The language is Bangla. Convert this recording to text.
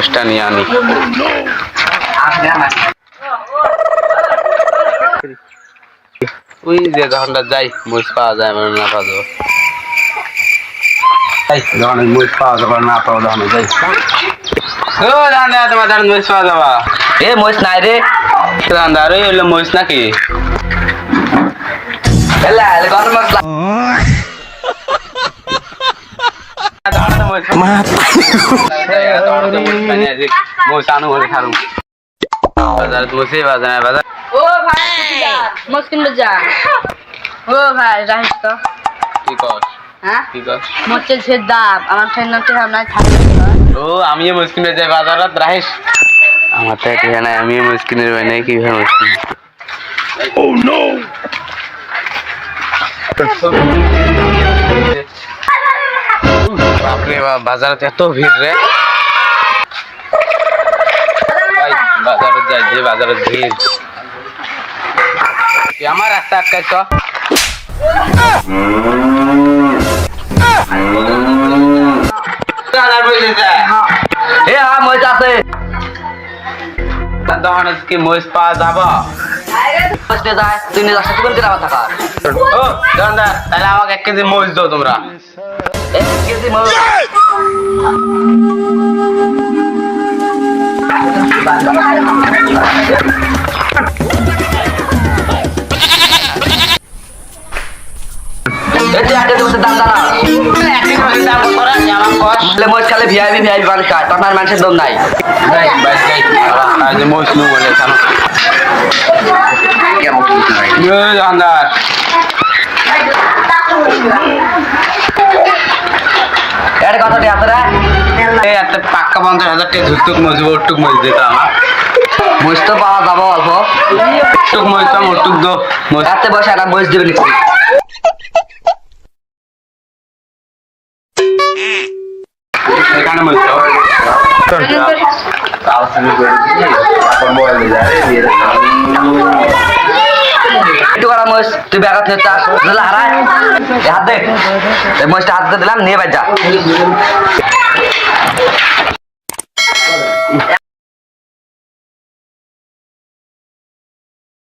মোষটা নিয়ে আনি। ওই যে যখনটা যাই মোষ পাওয়া যায় মানে না পাওয়া যাবে, যখন মোষ পাওয়া যাবে না পাওয়া যাবে যাই। ও দাদা তোমার দাঁড়ান মোষ পাওয়া যাবা? এ মোষ নাই রে দাদা ওই হলো মোষ নাকি? মোষ আনু বলে খারু বাজার মোষে বাজার বাজার। ও ভাই মোষ কিনবে যা। ও ভাই রাহিস তো কি কস? হ্যাঁ কি কস? মোচের ছেদ দাম আমার ফ্রেন্ড নাকি নাই থাকে। ও আমিও মোষ কিনতে যাই বাজারত রাহিস। আমার তো এটা নাই, আমিও মোষ কিনে যাই না, কিভাবে মোষ কিনবো? ও নো বাপরে বাপ, বাজারে এত ভিড় রে। বাজারে যাই যে বাজারে ভিড়, আমার রাস্তা আটকাই তো। এ হ্যাঁ মোষ আছে দোকানে কি মোষ পাওয়া যাবো? মোষ নিয়ে যায় তুই নিয়ে যাস কোন আমার থাকা ও দোকানদার, তাহলে আমাকে 1 কেজি মোষ দাও তোমরা। 1 কেজি মোষ দাম দাঁড়া মোষ খালে ভিআইপি ভিআইপি মানুষ খায়, তখন আর মানুষের দম নাই। মোষ নু বলে দোকানদার এর কত টাকা তোরা? এই একটা পাক্কা 50,000 টাকা ঝুটুক মজবো ওটুক মজ দিত আমার। মোষ তো পাওয়া যাবো অল্প, টুক মজতাম ওটুক দো মোষ। রাতে বসে একটা মোষ দিবে নিচ্ছি। এখানে মজতো একটু করা মোষ তুই ব্যাগত হয়ে চাস হারায় হাত দে, মোষটা হাতে দিলাম নিয়ে বাজ যা।